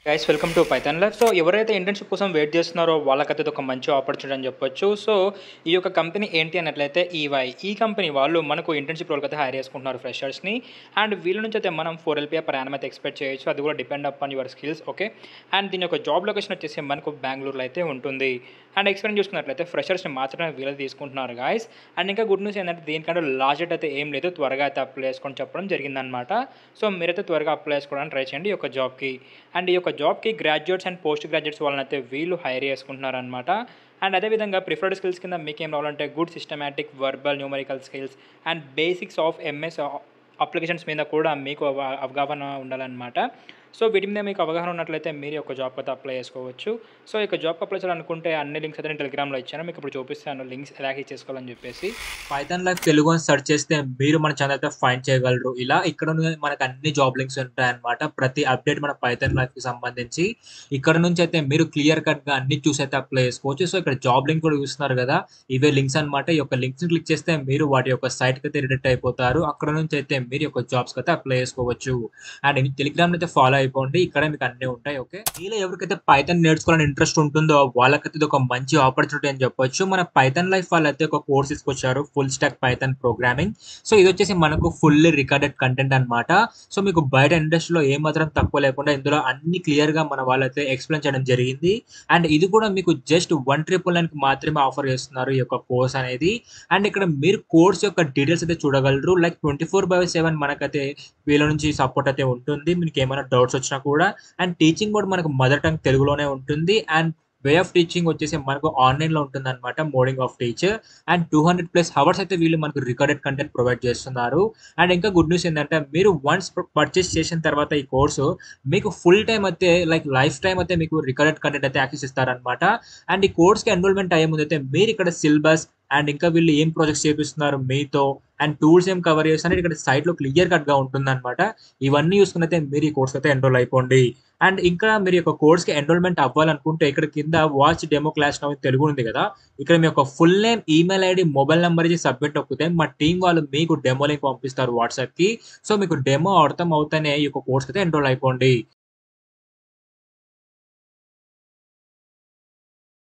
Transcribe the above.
Guys welcome to Python life. So ఎవరైతే internship కోసం wait చేస్తున్నారో వాళ్ళకైతే ఇదొక మంచి ఆపర్చునిటీ అని చెప్పొచ్చు. సో ఈ యొక్క కంపెనీ ఏంటి అన్నట్లయితే ఈవై. ఈ కంపెనీ వాళ్ళు మనకు ఇంటర్న్‌షిప్ రోల్‌కైతే హైర్ చేసుకుంటున్నారు ఫ్రెషర్స్‌ని. అండ్ వీళ్ళ నుంచి అయితే మనం 4 ఎల్‌పీఏ పర్ యానం అయితే ఎక్స్‌పెక్ట్ చేయొచ్చు. అది కూడా depend upon your skills. Okay. And దీని యొక్క జాబ్ లొకేషన్ వచ్చేసి మనకు బెంగుళూరులో అయితే ఉంటుంది. అండ్ ఎక్స్‌పీరియన్స్ చూసుకున్నట్లయితే ఫ్రెషర్స్‌ని మాత్రమే వీళ్ళు తీసుకుంటున్నారు గైస్. అండ్ ఇంకా గుడ్ న్యూస్ ఏంటంటే దీనికంటే లాస్ట్ డేట్ అయితే ఏం లేదు. త్వరగా అయితే అప్లై చేసుకొని చెప్పడం జరిగిందనమాట. సో మీరైతే త్వరగా అప్లై చేసుకోవడానికి ట్రై చేయండి ఈ యొక్క జాబ్‌కి. అండ్ ఈ యొక్క జాబ్‌కి గ్రాడ్యుయేట్స్ అండ్ పోస్ట్ గ్రాడ్యుయేట్స్ వాళ్ళనైతే వీళ్ళు హైర్ చేసుకుంటున్నారనమాట. అండ్ అదేవిధంగా ప్రిఫర్డ్ స్కిల్స్ కింద మీకేం రావాలంటే good systematic, verbal, numerical skills and basics of MS applications మీద కూడా మీకు అవగాహన ఉండాలన్నమాట. సో వీటి మీద మీకు అవగాహన ఉన్నట్లయితే మీరు యొక్క జాబ్‌కి అయితే అప్లై చేసుకోవచ్చు. సో ఈ యొక్క జాబ్‌కి అప్లై చేయాలనుకుంటే అన్ని లింక్స్ అయితే నేను టెలిగ్రామ్‌లో ఇచ్చాను. మీకు ఇప్పుడు చూపిస్తాను లింక్స్ ఎలా యాక్సెస్ చేసుకోవాలని చెప్పేసి. పైథాన్ లైఫ్ తెలుగు అని సెర్చ్ చేస్తే మీరు మన ఛానల్ అయితే ఫైండ్ చేయగలరు. ఇలా ఇక్కడ మనకు అన్ని జాబ్ లింక్స్ ఉంటాయన్నమాట. ప్రతి అప్డేట్ మన పైథాన్ లైఫ్‌కి సంబంధించి ఇక్కడ నుంచి అయితే మీరు క్లియర్ కట్‌గా అన్ని చూసి అయితే అప్లై చేసుకోవచ్చు. సో ఇక్కడ జాబ్ లింక్ కూడా చూస్తున్నారు కదా! ఇవే లింక్స్ అన్నమాట. ఈ యొక్క లింక్స్‌ని క్లిక్ చేస్తే మీరు వాటి యొక్క సైట్‌కి అయితే రిడైరెక్ట్ అయిపోతారు. అక్కడ నుంచి అయితే మీరు యొక్క జాబ్స్‌కి అయితే అప్లై చేసుకోవచ్చు. అండ్ టెలిగ్రామ్‌ని అయితే ఫాలో అయిపోండి. ఇక్కడ మీకు అన్నీ ఉంటాయి. ఓకే. మీలో ఎవరికైతే పైథాన్ నేర్చుకోవాలని ఇంట్రెస్ట్ ఉంటుందో వాళ్ళకైతే ఇది ఒక మంచి ఆపర్చునిటీ అని చెప్పొచ్చు. మన పైథాన్ లైఫ్ వాళ్ళైతే ఒక కోర్స్ తీసుకొచ్చారు. Full stack Python programming. So ఇది వచ్చేసి మనకు ఫుల్లీ రికార్డెడ్ కంటెంట్ అన్నమాట. సో మీకు బయట ఇండస్ట్రీలో ఏ మాత్రం తక్కువ లేకుండా ఇందులో అన్ని క్లియర్‌గా మన వాళ్ళైతే ఎక్స్‌ప్లెయిన్ చేయడం జరిగింది. అండ్ ఇది కూడా మీకు జస్ట్ 1999కి మాత్రమే ఆఫర్ చేస్తున్నారు ఈ యొక్క కోర్స్ అనేది. అండ్ ఇక్కడ మీరు కోర్స్ యొక్క డీటెయిల్స్ అయితే చూడగలరు. లైక్ 24/7 మనకైతే వీళ్ళ నుంచి సపోర్ట్ అయితే ఉంటుంది. మీకేమైనా డౌట్స్ వచ్చినా కూడా. అండ్ టీచింగ్ కూడా మనకు మదర్ టంగ్ తెలుగులోనే ఉంటుంది. అండ్ వే ఆఫ్ టీచింగ్ వచ్చేసి మనకు ఆన్‌లైన్‌లో ఉంటుందన్నమాట. Modding of teacher. And 200+ hours అయితే వీళ్ళు మనకు రికార్డెడ్ కంటెంట్ ప్రొవైడ్ చేస్తున్నారు. అండ్ ఇంకా గుడ్ న్యూస్ ఏందంటే మీరు వన్స్ పర్చేస్ చేసిన తర్వాత ఈ కోర్సు మీకు ఫుల్ టైమ్ అయితే లైక్ లైఫ్ టైమ్ అయితే మీకు రికార్డెడ్ కంటెంట్ అయితే యాక్సెస్ ఇస్తారన్నమాట. అండ్ ఈ కోర్స్‌కి ఎన్రోల్‌మెంట్ అయ్యే ముందైతే మీరు ఇక్కడ సిలబస్ అండ్ ఇంకా వీళ్ళు ఏం ప్రాజెక్ట్స్ చేపిస్తున్నారు మీతో అండ్ టూల్స్ ఏం కవర్ చేస్తున్నారు ఇక్కడ సైట్‌లో క్లియర్ కట్‌గా ఉంటుందన్నమాట. ఇవన్నీ చూసుకునైతే మీరు ఈ కోర్స్‌కి అయితే ఎన్రోల్ అయిపోండి. అండ్ ఇంకా మీరు ఈ యొక్క కోర్స్‌కి ఎన్రోల్‌మెంట్ అవ్వాలనుకుంటే ఇక్కడ కింద watch demo class now in Telugu ఉంది కదా! ఇక్కడ మీ యొక్క full name, email ID, mobile number ఇచ్చి సబ్మిట్ నొక్కితే మా టీమ్ వాళ్ళు మీకు డెమో లింక్ పంపిస్తారు వాట్సాప్‌కి. సో మీకు డెమో అర్థం అవుతేనే ఈ యొక్క కోర్స్‌కి అయితే ఎన్రోల్ అయిపోండి.